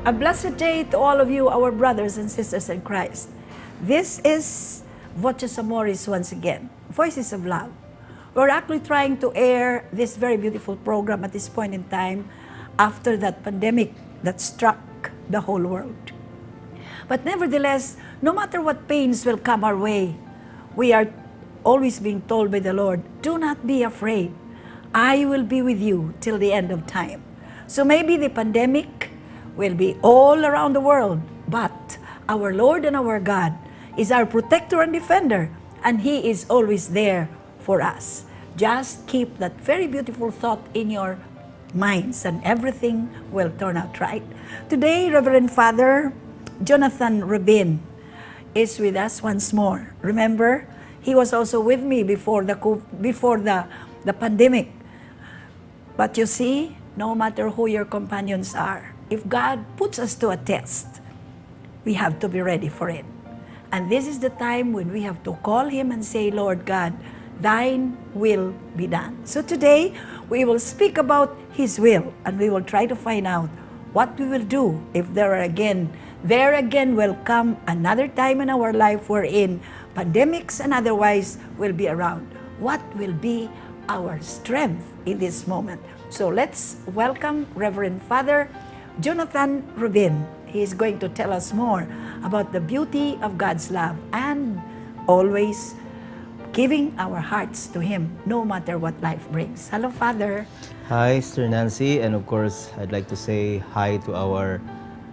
A blessed day to all of you, our brothers and sisters in Christ. This is Voces Amoris once again, Voices of Love. We're actually trying to air this very beautiful program at this point in time after that pandemic that struck the whole world. But nevertheless, no matter what pains will come our way, we are always being told by the Lord, do not be afraid. I will be with you till the end of time. So maybe the pandemic will be all around the world, but our Lord and our God is our protector and defender, and He is always there for us. Just keep that very beautiful thought in your minds, and everything will turn out right. Today, Reverend Father Jonathan Rubin is with us once more. Remember, he was also with me before the pandemic. But you see, no matter who your companions are, if God puts us to a test, we have to be ready for it. And this is the time when we have to call Him and say, Lord God, Thine will be done. So today, we will speak about His will, and we will try to find out what we will do if there again will come another time in our life wherein pandemics and otherwise will be around. What will be our strength in this moment? So let's welcome Reverend Father Jonathan Rubin. He is going to tell us more about the beauty of God's love and always giving our hearts to Him no matter what life brings. Hello, Father. Hi, Sister Nancy, and of course, I'd like to say hi to our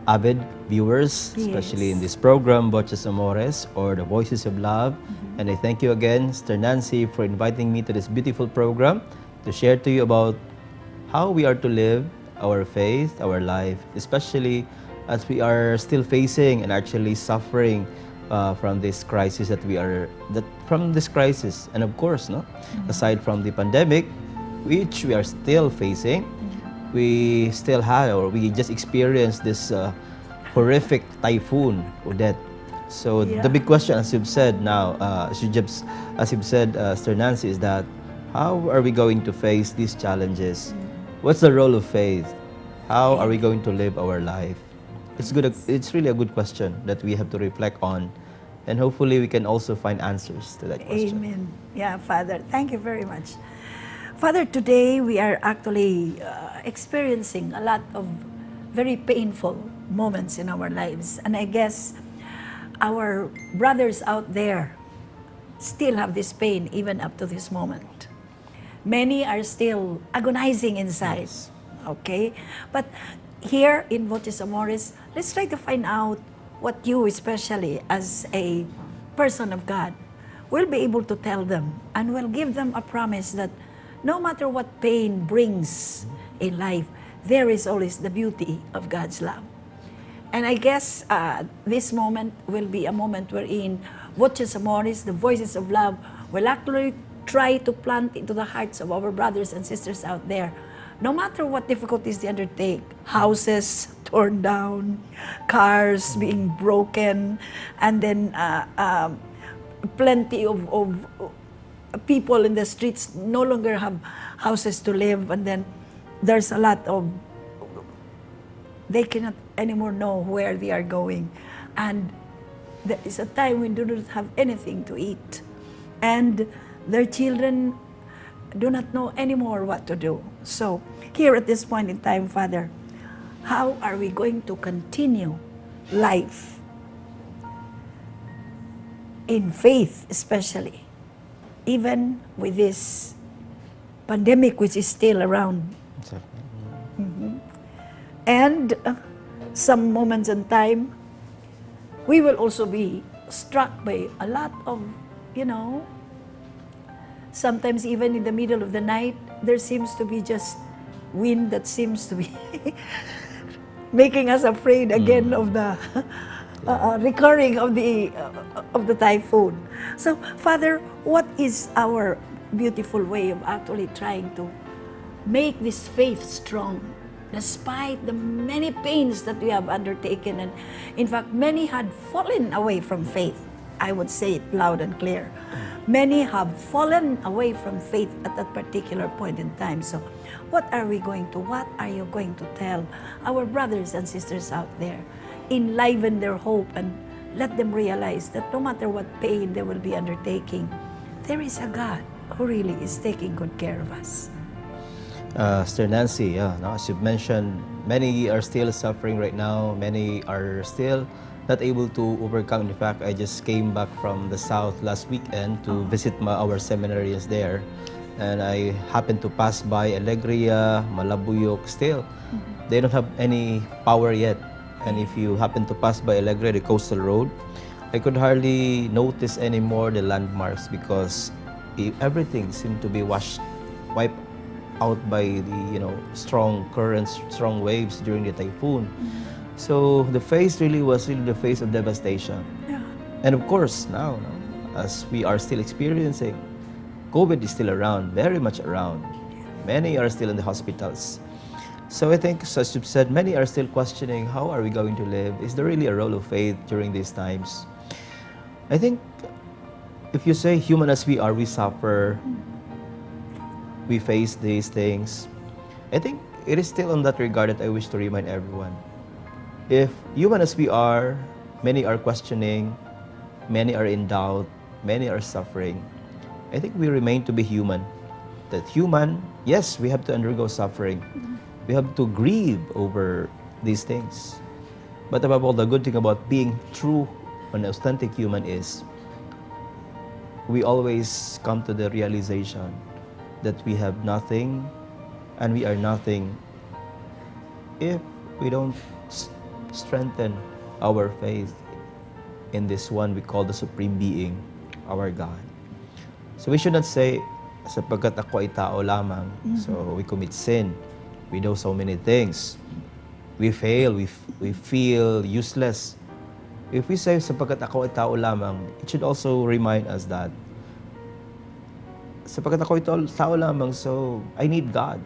avid viewers, especially in this program, Voces Amoris, or the Voices of Love. And I thank you again, Sister Nancy, for inviting me to this beautiful program to share to you about how we are to live our faith, our life, especially as we are still facing and actually suffering from this crisis and of course, aside from the pandemic, which we are still facing, we still have, or we just experienced this horrific typhoon, Odette. So the big question, as you've said now, as you've said, Sister Nancy, is that how are we going to face these challenges? What's the role of faith? How are we going to live our life? It's good. It's really a good question that we have to reflect on, and hopefully we can also find answers to that question. Amen. Yeah, Father, thank you very much. Father, today we are actually experiencing a lot of very painful moments in our lives, and I guess our brothers out there still have this pain even up to this moment. Many are still agonizing inside. Yes. Okay? But here in Voces Amoris, let's try to find out what you, especially as a person of God, will be able to tell them, and will give them a promise that no matter what pain brings in life, there is always the beauty of God's love. And I guess this moment will be a moment wherein Voces Amoris, the Voices of Love, will actually try to plant into the hearts of our brothers and sisters out there, no matter what difficulties they undertake, houses torn down, cars being broken, and then plenty of people in the streets no longer have houses to live, and then there's a lot of, they cannot anymore know where they are going, and there is a time when they do not have anything to eat, and their children do not know anymore what to do. So here at this point in time, Father, how are we going to continue life in faith, especially, even with this pandemic which is still around? And some moments in time, we will also be struck by a lot of, sometimes even in the middle of the night, there seems to be just wind that seems to be making us afraid again of the recurring of the typhoon. So, Father, what is our beautiful way of actually trying to make this faith strong, despite the many pains that we have undertaken? And in fact, many had fallen away from faith. I would say it loud and clear. Many have fallen away from faith at that particular point in time. So what are you going to tell our brothers and sisters out there? Enliven their hope and let them realize that no matter what pain they will be undertaking, there is a God who really is taking good care of us. Sister Nancy, as you've mentioned, many are still suffering right now. Many are still not able to overcome. In fact, I just came back from the south last weekend to visit our seminarians there. And I happened to pass by Alegria, Malabuyok. Still, they don't have any power yet. And if you happen to pass by Alegria, the coastal road, I could hardly notice anymore the landmarks because everything seemed to be wiped out by the strong currents, strong waves during the typhoon. So the phase was really the phase of devastation. Yeah. And of course now, as we are still experiencing, COVID is still around, very much around. Many are still in the hospitals. So I think, as you've said, many are still questioning, how are we going to live? Is there really a role of faith during these times? I think if you say human as we are, we suffer, we face these things. I think it is still on that regard that I wish to remind everyone. If human as we are, many are questioning, many are in doubt, many are suffering, I think we remain to be human. That human, yes, we have to undergo suffering. We have to grieve over these things. But above all, the good thing about being true and authentic human is we always come to the realization that we have nothing and we are nothing if we don't strengthen our faith in this one we call the Supreme Being, our God. So we should not say, sapagkat ako ay tao lamang, so we commit sin, we do so many things, we fail, we feel useless. If we say, sapagkat ako ay tao lamang, it should also remind us that sapagkat ako ay tao lamang, so I need God.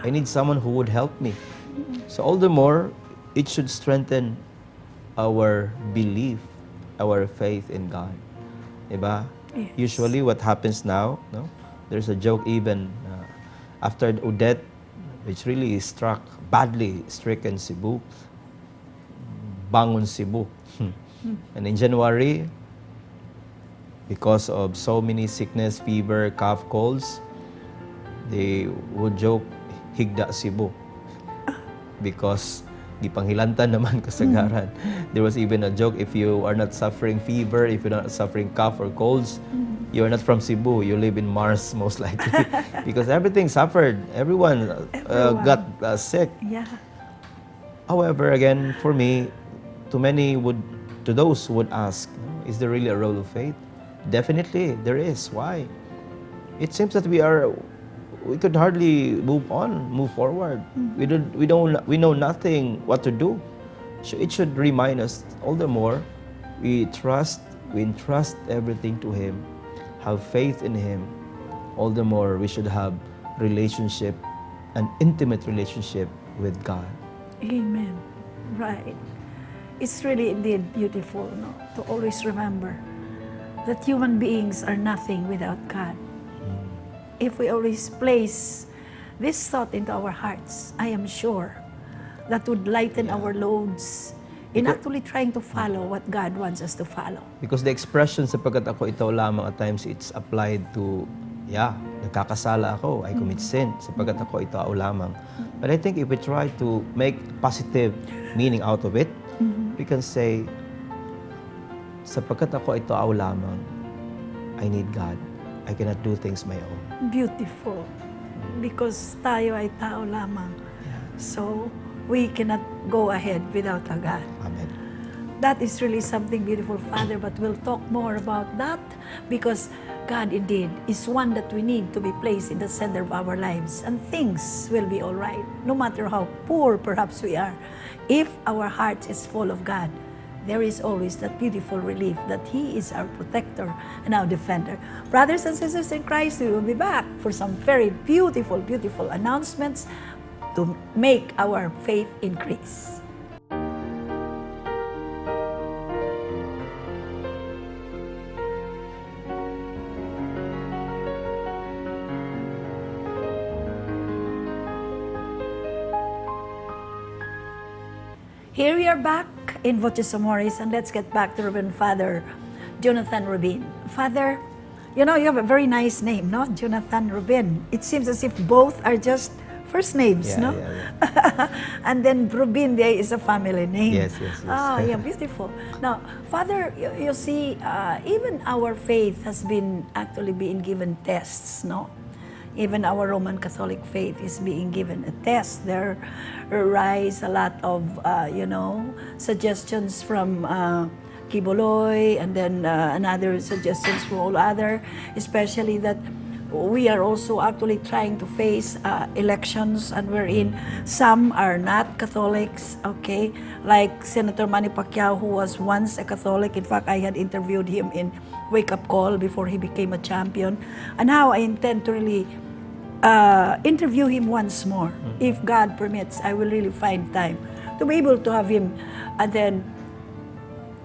I need someone who would help me. So all the more, it should strengthen our belief, our faith in God. Diba? Yes. Usually what happens now, there's a joke even after Odette, which really badly stricken Cebu, bangon Cebu. And in January, because of so many sickness, fever, cough, colds, they would joke, higda Cebu. Because gipanghilantan naman kasagaran. There was even a joke, if you are not suffering fever, if you're not suffering cough or colds, you are not from Cebu, you live in Mars most likely. Because everything suffered, everyone. Got sick. Yeah. However, again, for me, to those who would ask, is there really a role of faith? Definitely, there is. Why? It seems that we could hardly move forward. We know nothing what to do. So it should remind us all the more we entrust everything to Him, have faith in Him. All the more we should have an intimate relationship with God. Amen. Right. It's really indeed beautiful, to always remember that human beings are nothing without God. If we always place this thought into our hearts, I am sure that would lighten our loads in actually trying to follow what God wants us to follow. Because the expression, sapagkat ako ito lamang, at times it's applied to, nagkakasala ako, I commit sin, sapagkat ako ito lamang. But I think if we try to make positive meaning out of it, we can say, sapagkat ako ito lamang, I need God. I cannot do things my own. Beautiful. Because tayo ay tao lamang. So, we cannot go ahead without a God. Amen. That is really something beautiful, Father, but we'll talk more about that because God indeed is one that we need to be placed in the center of our lives, and things will be all right, no matter how poor perhaps we are. If our heart is full of God, there is always that beautiful relief that He is our protector and our defender. Brothers and sisters in Christ, we will be back for some very beautiful, beautiful announcements to make our faith increase. Here we are back in Voces Amoris, and let's get back to Rubin Father Jonathan Rubin. Father, you know, you have a very nice name, no? Jonathan Rubin. It seems as if both are just first names, no? And then Rubin there is a family name. Yes, yes, yes. Ah, yeah, beautiful. Now, Father, you see, even our faith has been actually being given tests, no? Even our Roman Catholic faith is being given a test. There rise a lot of, suggestions from Kiboloy, and then another suggestions from all other, especially that we are also actually trying to face elections, and wherein some are not Catholics, okay? Like Senator Manny Pacquiao, who was once a Catholic. In fact, I had interviewed him in Wake Up Call before he became a champion. And now I intend to really interview him once more. If God permits, I will really find time to be able to have him and then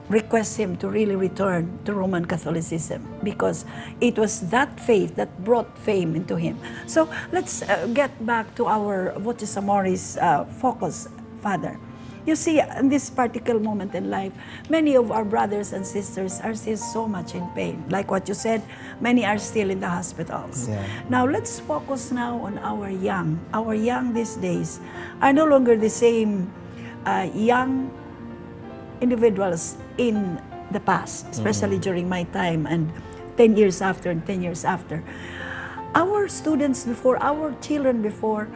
request him to really return to Roman Catholicism, because it was that faith that brought fame into him. So let's get back to our Voces Amoris focus, Father. You see, in this particular moment in life, many of our brothers and sisters are still so much in pain. Like what you said, many are still in the hospitals. Yeah. Now, let's focus now on our young. Our young these days are no longer the same young individuals in the past, especially during my time and 10 years after and 10 years after. Our students before, our children before,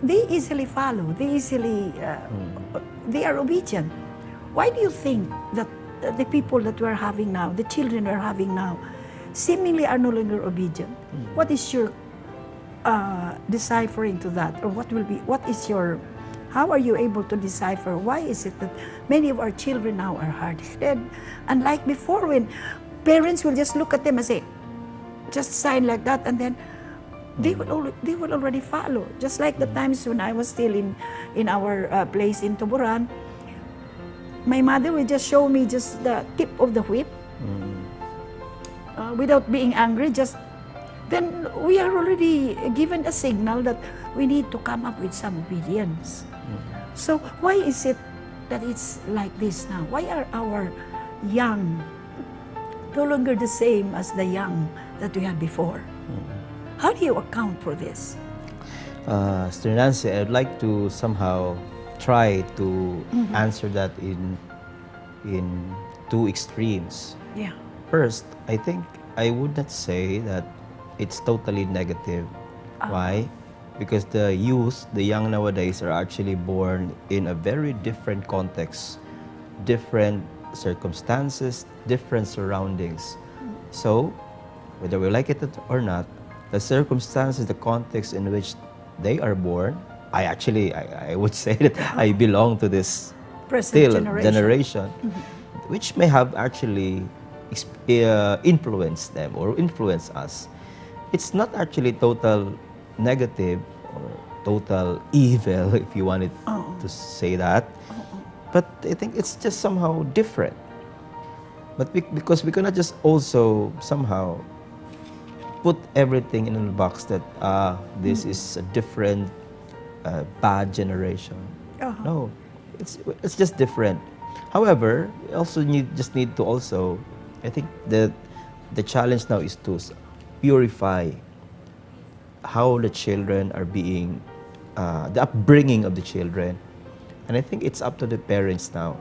they easily follow, they are obedient. Why do you think that the people that we're having now, the children we're having now, seemingly are no longer obedient? What is your deciphering to that? Or how are you able to decipher? Why is it that many of our children now are hard-headed? Unlike before, when parents will just look at them and say, just sign like that, and then they will already follow. Just like the times when I was still in our place in Tuburan, my mother would just show me just the tip of the whip without being angry. Then we are already given a signal that we need to come up with some obedience. So why is it that it's like this now? Why are our young no longer the same as the young that we had before? How do you account for this? Sister Nancy, I'd like to somehow try to answer that in two extremes. Yeah. First, I think I would not say that it's totally negative. Why? Because the youth, the young nowadays, are actually born in a very different context, different circumstances, different surroundings. So, whether we like it or not, the circumstances, the context in which they are born, I would say that I belong to this Present generation, which may have actually influenced them or influenced us. It's not actually total negative or total evil, if you wanted to say that. But I think it's just somehow different. But because we cannot just also somehow put everything in a box that this is a different bad generation. No, it's just different. However, we also need to also, I think that the challenge now is to purify how the children are being, the upbringing of the children. And I think it's up to the parents now.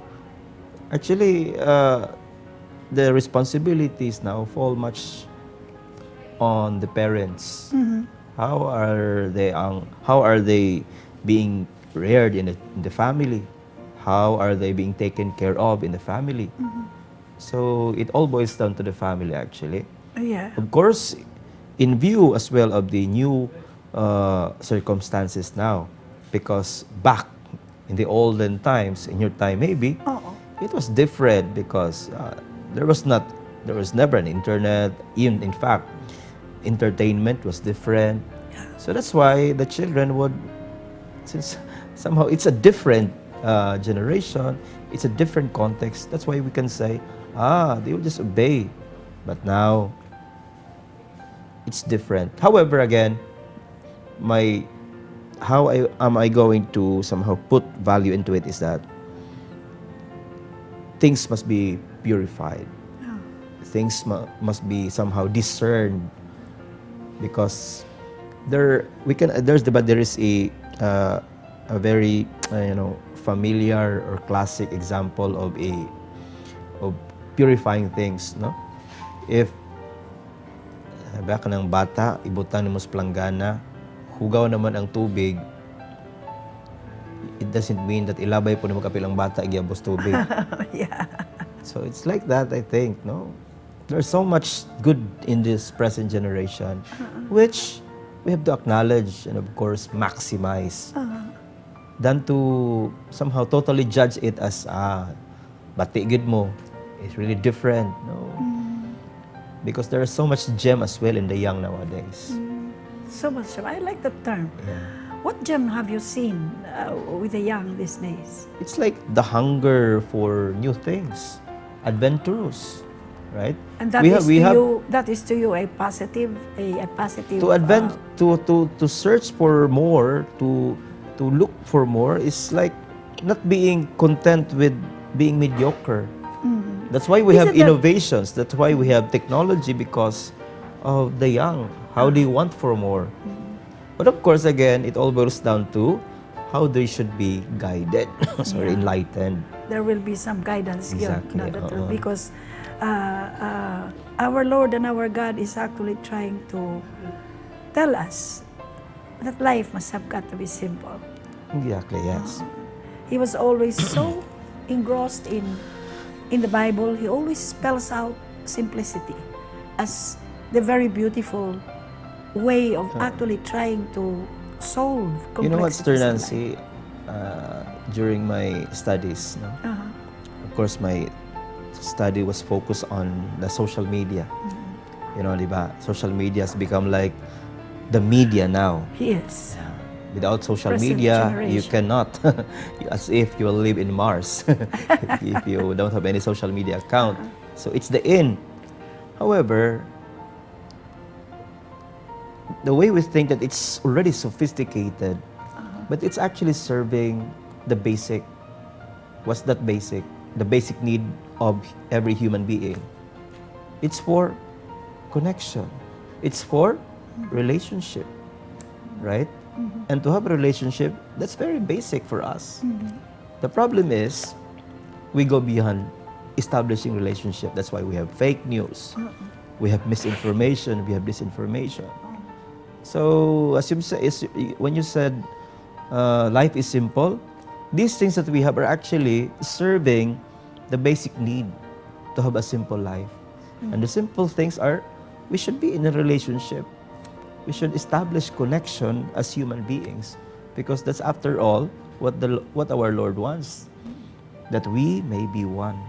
Actually, the responsibilities now fall much on the parents. How are they being reared in the family? How are they being taken care of in the family? So it all boils down to the family, actually. Yeah. Of course, in view as well of the new circumstances now, because back in the olden times, in your time maybe, it was different because there was never an internet. Even in fact, entertainment was different. So that's why the children would, since somehow it's a different generation, it's a different context. That's why we can say, they will just obey. But now, it's different. However, again, my how am I going to somehow put value into it is that things must be purified. Things must be somehow discerned, because there is a very familiar or classic example of purifying things, no? If baka ng bata, ibutan mo sa planggana, hugaw naman ang tubig, it doesn't mean that ilabay po na magkapilang bata igyabos tubig. Yeah. So it's like that, I think, no? There's so much good in this present generation, which we have to acknowledge and, of course, maximize, than to somehow totally judge it as, bati gid mo. It's really different, no? Because there is so much gem as well in the young nowadays. So much. I like that term. Yeah. What gem have you seen with the young these days? It's like the hunger for new things, adventurous, right? And that is to you a positive to search for more, to look for more is like not being content with being mediocre. That's why we have innovations. That's why we have technology, because of the young. How they want for more. But of course, again, it all boils down to how they should be guided, enlightened. There will be some guidance Exactly. here, because our Lord and our God is actually trying to tell us that life must have got to be simple. Exactly, yes. He was always so engrossed in the Bible. He always spells out simplicity as the very beautiful way of actually trying to solve complexities. You know what, Sister Nancy, during my studies, no? Of course, my study was focused on the social media. You know, diba? Social media has become like the media now. Yes. Without social Present media, generation. you cannot. As if you will live in Mars if you don't have any social media account. So it's the in. However, the way we think that it's already sophisticated, but it's actually serving the basic. What's that basic? The basic need of every human being. It's for connection. It's for relationship, right? And to have a relationship, that's very basic for us. The problem is, we go beyond establishing relationship. That's why we have fake news. We have misinformation. We have disinformation. So, as you say, when you said life is simple, these things that we have are actually serving the basic need to have a simple life. And the simple things are, we should be in a relationship. We should establish connection as human beings, because that's, after all, what our Lord wants, that we may be one.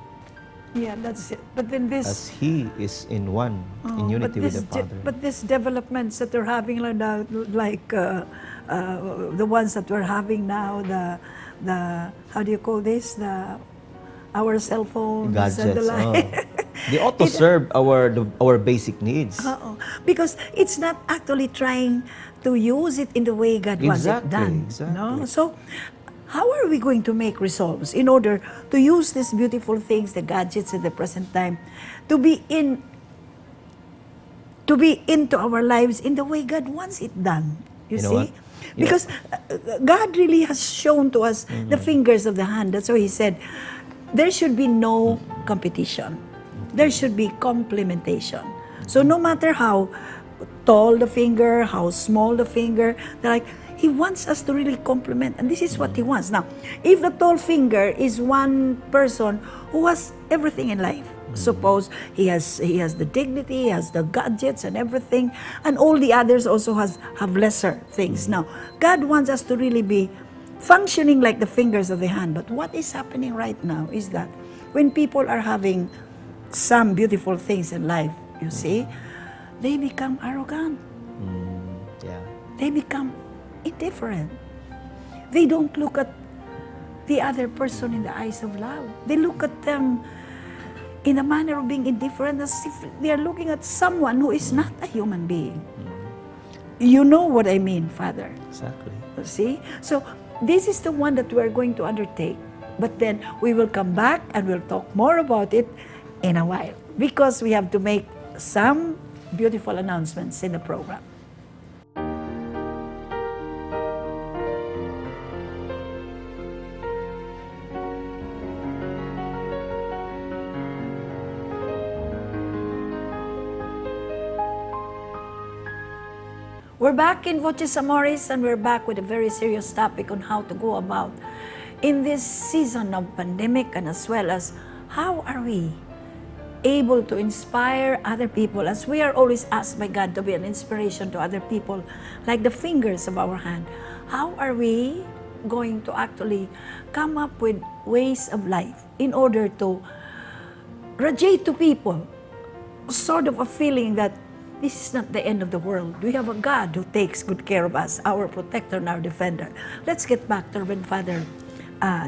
Yeah, that's it. But then this, as He is in one, in unity with the Father. But these developments that we're having, like the ones that we're having now, the how do you call this? Our cell phones Gadgets. and the like. They ought to serve our basic needs. Because it's not actually trying to use it in the way God wants it done. Exactly. No? So, how are we going to make resolves in order to use these beautiful things, the gadgets at the present time, to be into our lives in the way God wants it done? You know see? what? Because God really has shown to us the fingers of the hand. That's why He said, there should be no competition. There should be complementation. So no matter how tall the finger, how small the finger, like, He wants us to really complement. And this is what He wants. Now, if the tall finger is one person who has everything in life, suppose he has the dignity, he has the gadgets and everything, and all the others also have lesser things. Now, God wants us to really be functioning like the fingers of the hand. But what is happening right now is that when people are having some beautiful things in life, you see, they become arrogant. Yeah. They become indifferent. They don't look at the other person in the eyes of love. They look at them in a manner of being indifferent, as if they are looking at someone who is not a human being. You know what I mean, Father? Exactly. See? So, this is the one that we're going to undertake. But then, we will come back and we'll talk more about it in a while. Because we have to make some beautiful announcements in the program. We're back in Voces Amoris, and we're back with a very serious topic on how to go about in this season of pandemic, and as well as how are we able to inspire other people, as we are always asked by God to be an inspiration to other people, like the fingers of our hand. How are we going to actually come up with ways of life in order to radiate to people sort of a feeling that this is not the end of the world. We have a God who takes good care of us, our protector and our defender. Let's get back to Reverend Father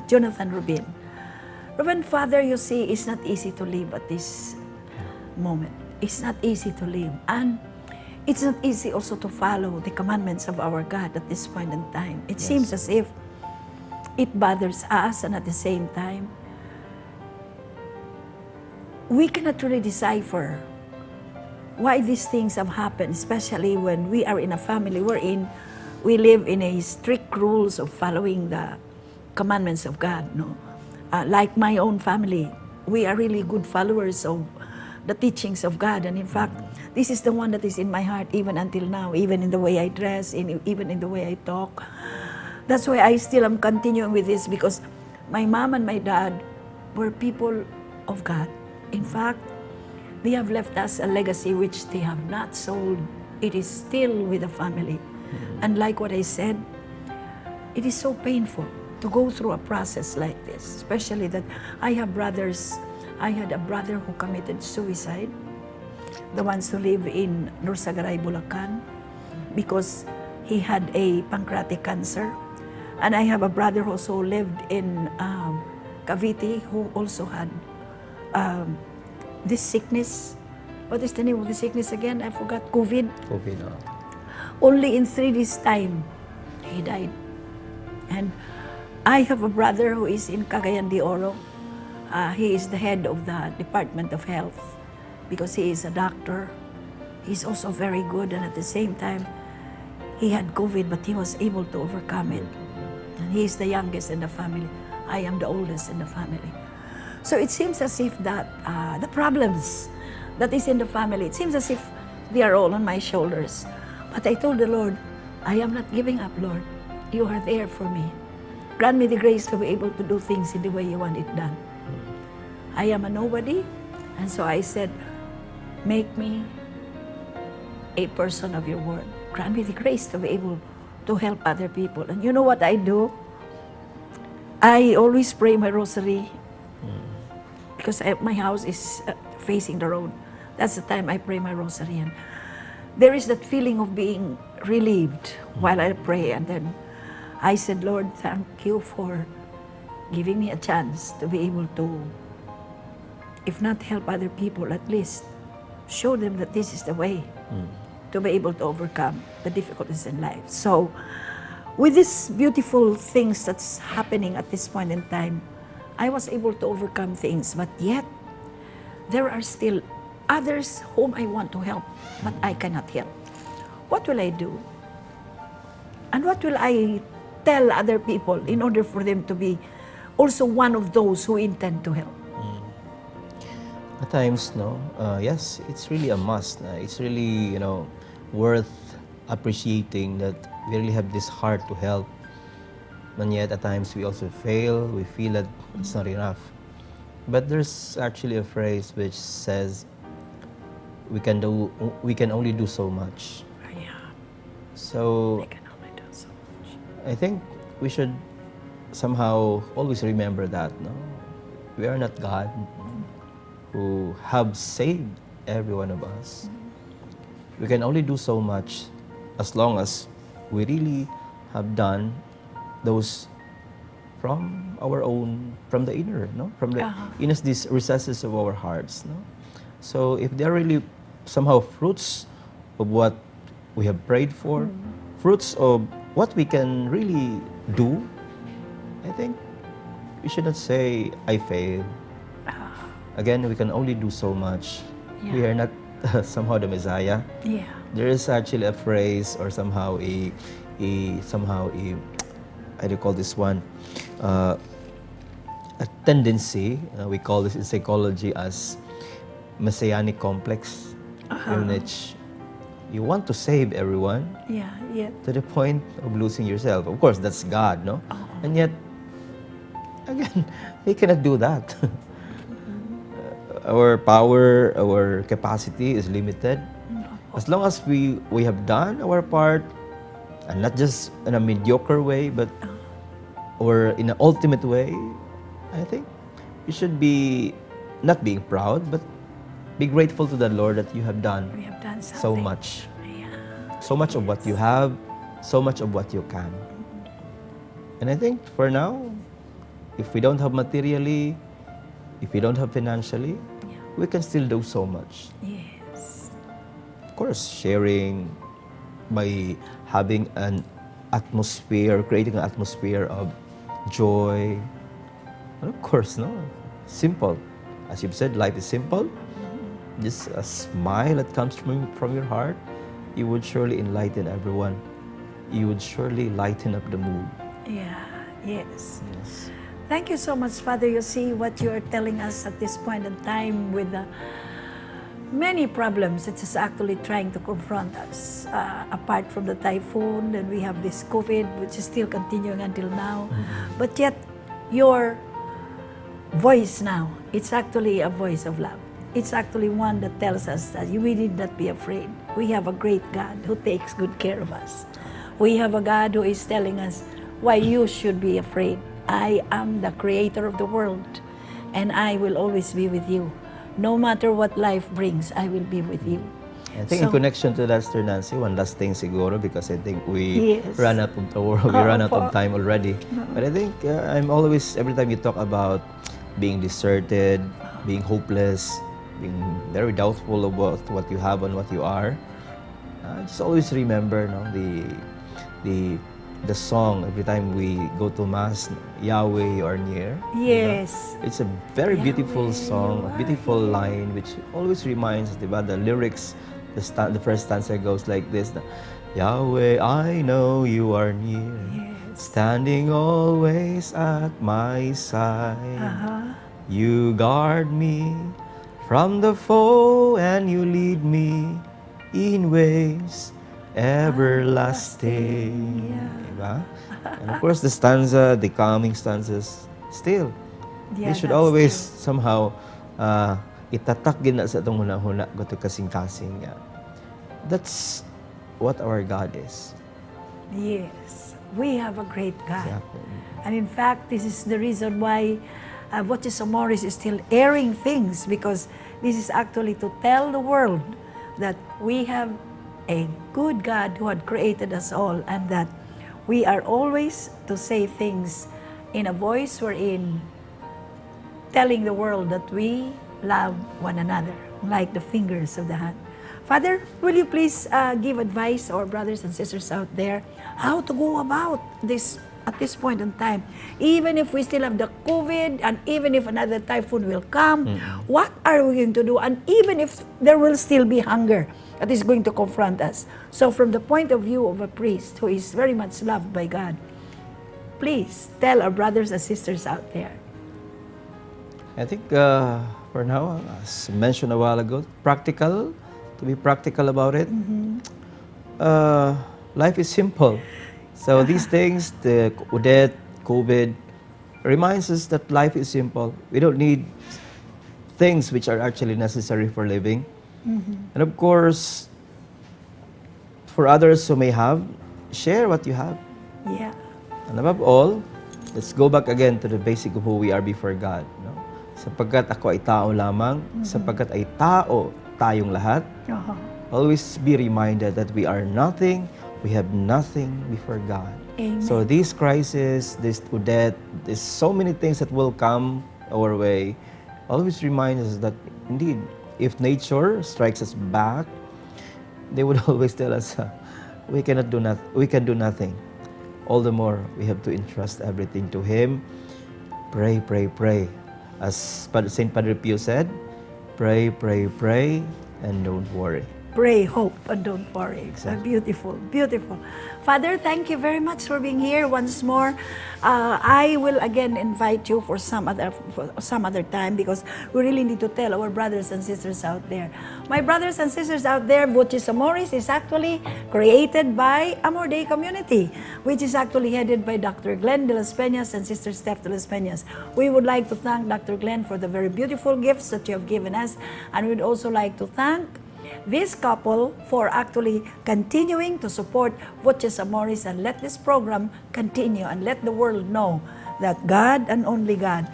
Jonathan Rubin. Reverend Father, you see, it's not easy to live at this moment. It's not easy to live. And it's not easy also to follow the commandments of our God at this point in time. It seems as if it bothers us, and at the same time, we cannot really decipher why these things have happened, especially when we are in a family wherein we live in a strict rules of following the commandments of God. No, like my own family, we are really good followers of the teachings of God, and in fact, this is the one that is in my heart even until now, even in the way I dress, even in the way I talk. That's why I still am continuing with this, because my mom and my dad were people of God. In fact, they have left us a legacy which they have not sold. It is still with the family. And like what I said, it is so painful to go through a process like this, especially that I have brothers. I had a brother who committed suicide, the ones who live in Norsagaray, Bulacan, because he had a pancreatic cancer. And I have a brother who also lived in Cavite, who also had this sickness. What is the name of the sickness again? I forgot. COVID. COVID. Only in 3 days' time, he died. And I have a brother who is in Cagayan de Oro. He is the head of the Department of Health because he is a doctor. He's also very good, and at the same time, he had COVID, but he was able to overcome it. And he is the youngest in the family. I am the oldest in the family. So it seems as if that the problems that is in the family, it seems as if they are all on my shoulders. But I told the Lord, I am not giving up, Lord. You are there for me. Grant me the grace to be able to do things in the way you want it done. I am a nobody, and so I said, make me a person of your word. Grant me the grace to be able to help other people. And you know what I do? I always pray my rosary because my house is facing the road. That's the time I pray my rosary. And there is that feeling of being relieved while I pray. And then I said, Lord, thank you for giving me a chance to be able to, if not help other people, at least show them that this is the way to be able to overcome the difficulties in life. So with these beautiful things that's happening at this point in time, I was able to overcome things, but yet there are still others whom I want to help, but I cannot help. What will I do? And what will I tell other people in order for them to be also one of those who intend to help? At times, no. Yes, it's really a must. It's really, worth appreciating that we really have this heart to help. And yet, at times, we also fail. We feel that it's not enough. But there's actually a phrase which says, we can only do so much. Yeah. So I can only do so much. I think we should somehow always remember that. No, we are not God who have saved every one of us. We can only do so much as long as we really have done those from our own, from the inner, from the innerst these recesses of our hearts. So if there are really somehow fruits of what we have prayed for, fruits of what we can really do, I think we should not say, I failed. Again, we can only do so much. Yeah. We are not somehow the Messiah. Yeah. There is actually a phrase or somehow how do you call this one? A tendency, we call this in psychology as messianic complex, in which you want to save everyone Yeah. Yeah. to the point of losing yourself. Of course, that's God, no? And yet, again, we cannot do that. Our power, our capacity is limited. As long as we have done our part, and not just in a mediocre way, but or in an ultimate way, I think we should be not being proud, but be grateful to the Lord that you have done We have done something. so much. Yeah. So much of what you have, so much of what you can. And I think for now, if we don't have materially, if we don't have financially, we can still do so much. Yes. Of course, sharing by having an atmosphere, creating an atmosphere of joy. And of course, no, simple. As you've said, life is simple. Just a smile that comes from your heart, you would surely enlighten everyone. You would surely lighten up the mood. Yeah. Yes. Yes. Thank you so much, Father. You see what you are telling us at this point in time with the many problems that is actually trying to confront us. Apart from the typhoon, then we have this COVID, which is still continuing until now. But yet, your voice now, it's actually a voice of love. It's actually one that tells us that we need not be afraid. We have a great God who takes good care of us. We have a God who is telling us why you should be afraid. I am the creator of the world, and I will always be with you. No matter what life brings, I will be with you. I think in connection to that, Sir Nancy, one last thing siguro, because I think we Yes. ran out of time already. But I think I'm always, every time you talk about being deserted, being hopeless, being very doubtful about what you have and what you are, just always remember, no, the song every time we go to Mass, Yahweh, you are near. Yes. It's a very Yahweh, beautiful song, a beautiful line, which always reminds us, diba, the lyrics, the first stanza goes like this, Yahweh, I know you are near, standing always at my side. You guard me from the foe and you lead me in ways everlasting. Diba? And of course, the stanza, the calming stanzas, still, Yeah, they should that's always true. somehow itatak gina sa itong huna-huna goto kasing-kasing. That's what our God is. Yes. We have a great God. Exactly. And in fact, this is the reason why Voces Amoris is still airing things, because this is actually to tell the world that we have a good God who had created us all, and that we are always to say things in a voice wherein telling the world that we love one another, like the fingers of the hand. Father, will you please give advice to our brothers and sisters out there how to go about this at this point in time? Even if we still have the COVID, and even if another typhoon will come, what are we going to do? And even if there will still be hunger that is going to confront us. So from the point of view of a priest who is very much loved by God, please tell our brothers and sisters out there. I think for now, as mentioned a while ago, to be practical about it. Life is simple. So these things, the death, COVID, reminds us that life is simple. We don't need things which are actually necessary for living. And of course, for others who may have, share what you have. Yeah. And above all, let's go back again to the basic of who we are before God. No? Sapagkat ako ay tao lamang, sapagkat ay tao tayong lahat, always be reminded that we are nothing, we have nothing before God. Amen. So this crisis, this death, there's so many things that will come our way, always remind us that indeed, if nature strikes us back, they would always tell us, we can do nothing. all the more we have to entrust everything to Him. Pray, pray, pray. As St. Padre Pio said, pray, pray, pray, and don't worry. Pray, hope, and don't worry. Exactly. Beautiful, beautiful. Father, thank you very much for being here once more. I will again invite you for some other time, because we really need to tell our brothers and sisters out there. My brothers and sisters out there, Voces Amoris is actually created by Amor Day Community, which is actually headed by Dr. Glenn de las Peñas and Sister Steph de las Peñas. We would like to thank Dr. Glenn for the very beautiful gifts that you have given us, and we'd also like to thank this couple for actually continuing to support Voces Amoris, and let this program continue and let the world know that God and only God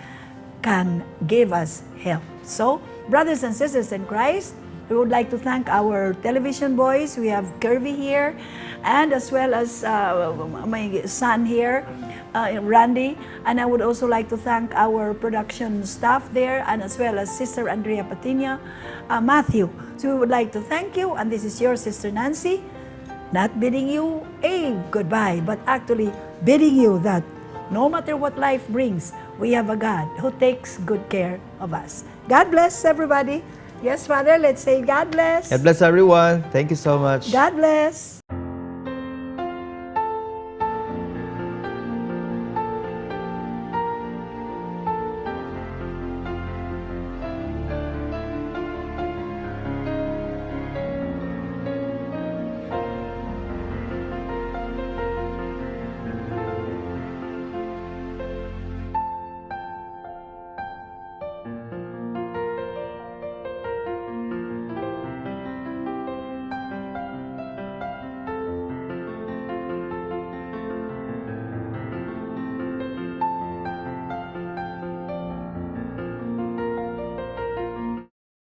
can give us help. So, brothers and sisters in Christ, we would like to thank our television boys. We have Kirby here, and as well as my son here, Randy. And I would also like to thank our production staff there, and as well as Sister Andrea Patiña, Matthew. So we would like to thank you, and this is your Sister Nancy, not bidding you a goodbye, but actually bidding you that no matter what life brings, we have a God who takes good care of us. God bless everybody. Yes, Father, let's say God bless. God bless everyone. Thank you so much. God bless.